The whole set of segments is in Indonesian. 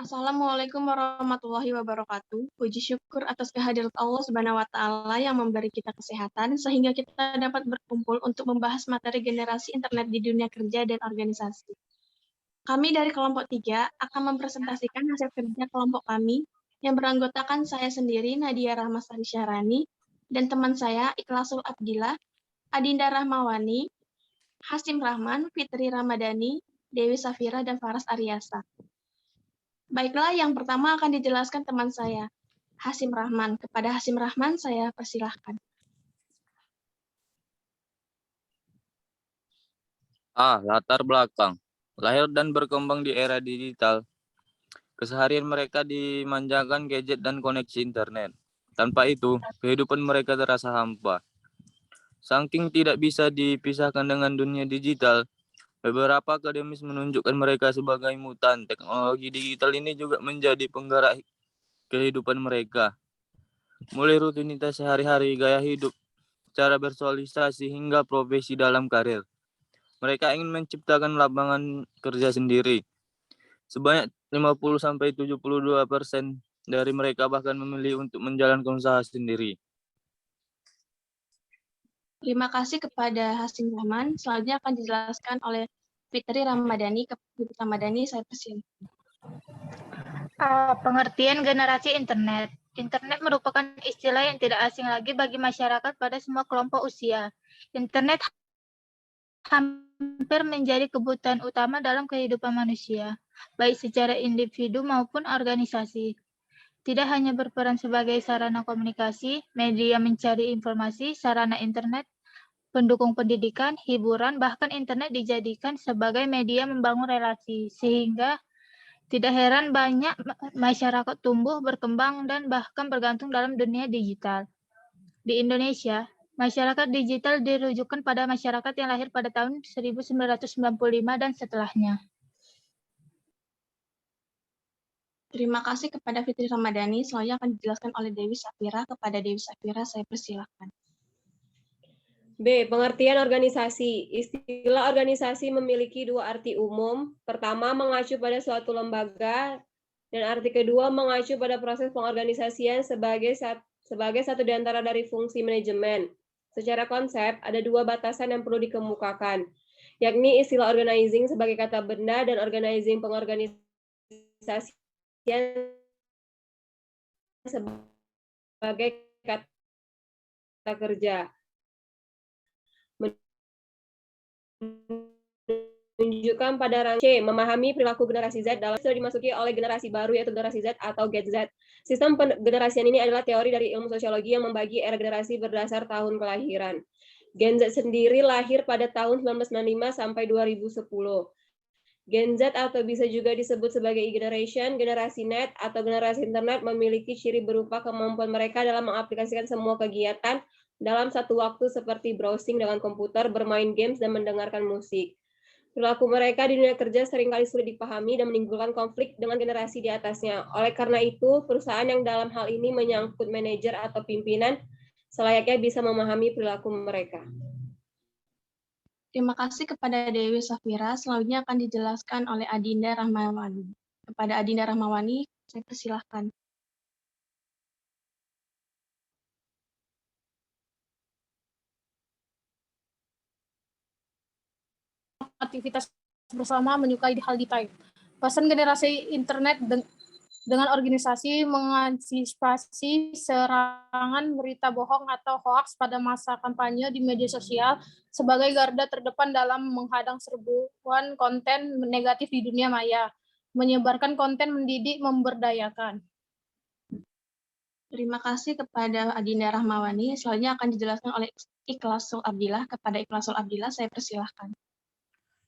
Assalamualaikum warahmatullahi wabarakatuh. Puji syukur atas kehadirat Allah Subhanahu wa Ta'ala yang memberi kita kesehatan, sehingga kita dapat berkumpul untuk membahas materi generasi internet di dunia kerja dan organisasi. Kami dari kelompok 3 akan mempresentasikan hasil kerja kelompok kami yang beranggotakan saya sendiri, Nadia Rahmasari Syahrani, dan teman saya, Ikhlasul Abdillah, Adinda Rahmawani, Hasim Rahman, Fitri Ramadhani, Dewi Safira, dan Faras Aryasa. Baiklah, yang pertama akan dijelaskan teman saya, Hasim Rahman. Kepada Hasim Rahman, saya persilahkan. Latar belakang. Lahir dan berkembang di era digital. Keseharian mereka dimanjakan gadget dan koneksi internet. Tanpa itu, kehidupan mereka terasa hampa. Saking tidak bisa dipisahkan dengan dunia digital, beberapa akademis menunjukkan mereka sebagai mutan. Teknologi digital ini juga menjadi penggerak kehidupan mereka. Mulai rutinitas sehari-hari, gaya hidup, cara bersosialisasi, hingga profesi dalam karir. Mereka ingin menciptakan lapangan kerja sendiri. Sebanyak 50-72% dari mereka bahkan memilih untuk menjalankan usaha sendiri. Terima kasih kepada Hasim Rahman. Selanjutnya akan dijelaskan oleh Fitri Ramadhani. Fitri Ramadhani, saya persilahkan. Pengertian generasi internet. Internet merupakan istilah yang tidak asing lagi bagi masyarakat pada semua kelompok usia. Internet hampir menjadi kebutuhan utama dalam kehidupan manusia, baik secara individu maupun organisasi. Tidak hanya berperan sebagai sarana komunikasi, media mencari informasi, sarana internet, pendukung pendidikan, hiburan, bahkan internet dijadikan sebagai media membangun relasi, sehingga tidak heran banyak masyarakat tumbuh, berkembang, dan bahkan bergantung dalam dunia digital. Di Indonesia, masyarakat digital dirujukan pada masyarakat yang lahir pada tahun 1995 dan setelahnya. Terima kasih kepada Fitri Ramadhani. Selanjutnya akan dijelaskan oleh Dewi Safira. Kepada Dewi Safira, saya persilahkan. B. Pengertian organisasi. Istilah organisasi memiliki dua arti umum. Pertama, mengacu pada suatu lembaga, dan arti kedua mengacu pada proses pengorganisasian sebagai satu di antara dari fungsi manajemen. Secara konsep, ada dua batasan yang perlu dikemukakan, yakni istilah organizing sebagai kata benda dan organizing pengorganisasian sebagai kata kerja. Menunjukkan pada rangka C, memahami perilaku generasi Z dalam sudah dimasuki oleh generasi baru yaitu generasi Z atau Gen Z. Sistem generasian ini adalah teori dari ilmu sosiologi yang membagi era generasi berdasar tahun kelahiran. Gen Z sendiri lahir pada tahun 1995 sampai 2010. Gen Z atau bisa juga disebut sebagai E-generation, generasi net atau generasi internet memiliki ciri berupa kemampuan mereka dalam mengaplikasikan semua kegiatan dalam satu waktu seperti browsing dengan komputer, bermain games, dan mendengarkan musik. Perilaku mereka di dunia kerja seringkali sulit dipahami dan menimbulkan konflik dengan generasi di atasnya. Oleh karena itu, perusahaan yang dalam hal ini menyangkut manajer atau pimpinan selayaknya bisa memahami perilaku mereka. Terima kasih kepada Dewi Safira. Selanjutnya akan dijelaskan oleh Adinda Rahmawani. Kepada Adinda Rahmawani, saya persilahkan. Aktivitas bersama menyukai hal detail. Pesan generasi internet dengan organisasi mengantisipasi serangan berita bohong atau hoaks pada masa kampanye di media sosial sebagai garda terdepan dalam menghadang serbuan konten negatif di dunia maya, menyebarkan konten mendidik, memberdayakan. Terima kasih kepada Adinda Rahmawani. Selanjutnya akan dijelaskan oleh Ikhlasul Abdillah. Kepada Ikhlasul Abdillah, saya persilahkan.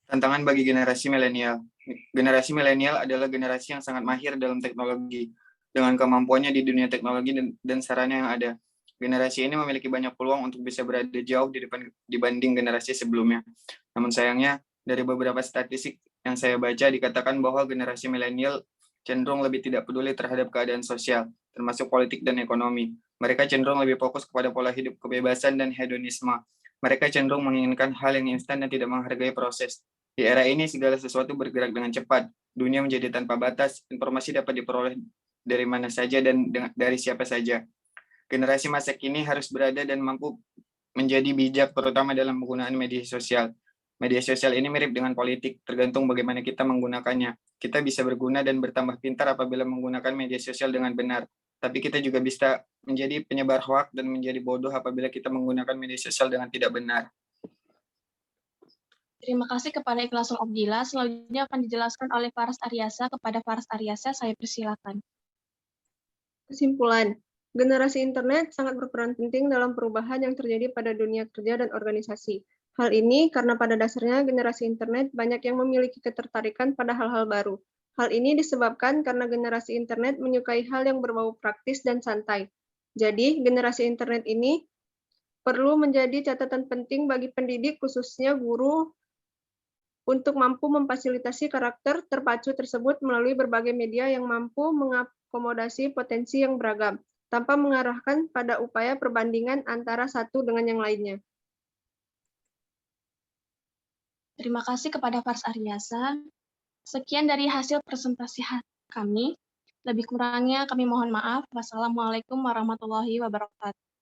Tantangan bagi generasi milenial. Generasi milenial adalah generasi yang sangat mahir dalam teknologi, dengan kemampuannya di dunia teknologi dan sarana yang ada. Generasi ini memiliki banyak peluang untuk bisa berada jauh di depan dibanding generasi sebelumnya. Namun sayangnya, dari beberapa statistik yang saya baca dikatakan bahwa generasi milenial cenderung lebih tidak peduli terhadap keadaan sosial, termasuk politik dan ekonomi. Mereka cenderung lebih fokus kepada pola hidup kebebasan dan hedonisme. Mereka cenderung menginginkan hal yang instan dan tidak menghargai proses. Di era ini segala sesuatu bergerak dengan cepat, dunia menjadi tanpa batas, informasi dapat diperoleh dari mana saja dan dari siapa saja. Generasi masa kini harus berada dan mampu menjadi bijak terutama dalam penggunaan media sosial. Media sosial ini mirip dengan politik, tergantung bagaimana kita menggunakannya. Kita bisa berguna dan bertambah pintar apabila menggunakan media sosial dengan benar. Tapi kita juga bisa menjadi penyebar hoak dan menjadi bodoh apabila kita menggunakan media sosial dengan tidak benar. Terima kasih kepada Ikhlasul Abdillah. Selanjutnya akan dijelaskan oleh Faras Aryasa. Kepada Faras Aryasa, saya persilakan. Kesimpulan, generasi internet sangat berperan penting dalam perubahan yang terjadi pada dunia kerja dan organisasi. Hal ini karena pada dasarnya generasi internet banyak yang memiliki ketertarikan pada hal-hal baru. Hal ini disebabkan karena generasi internet menyukai hal yang berbau praktis dan santai. Jadi, generasi internet ini perlu menjadi catatan penting bagi pendidik, khususnya guru, untuk mampu memfasilitasi karakter terpacu tersebut melalui berbagai media yang mampu mengakomodasi potensi yang beragam, tanpa mengarahkan pada upaya perbandingan antara satu dengan yang lainnya. Terima kasih kepada Faras Aryasa. Sekian dari hasil presentasi kami. Lebih kurangnya kami mohon maaf. Wassalamualaikum warahmatullahi wabarakatuh.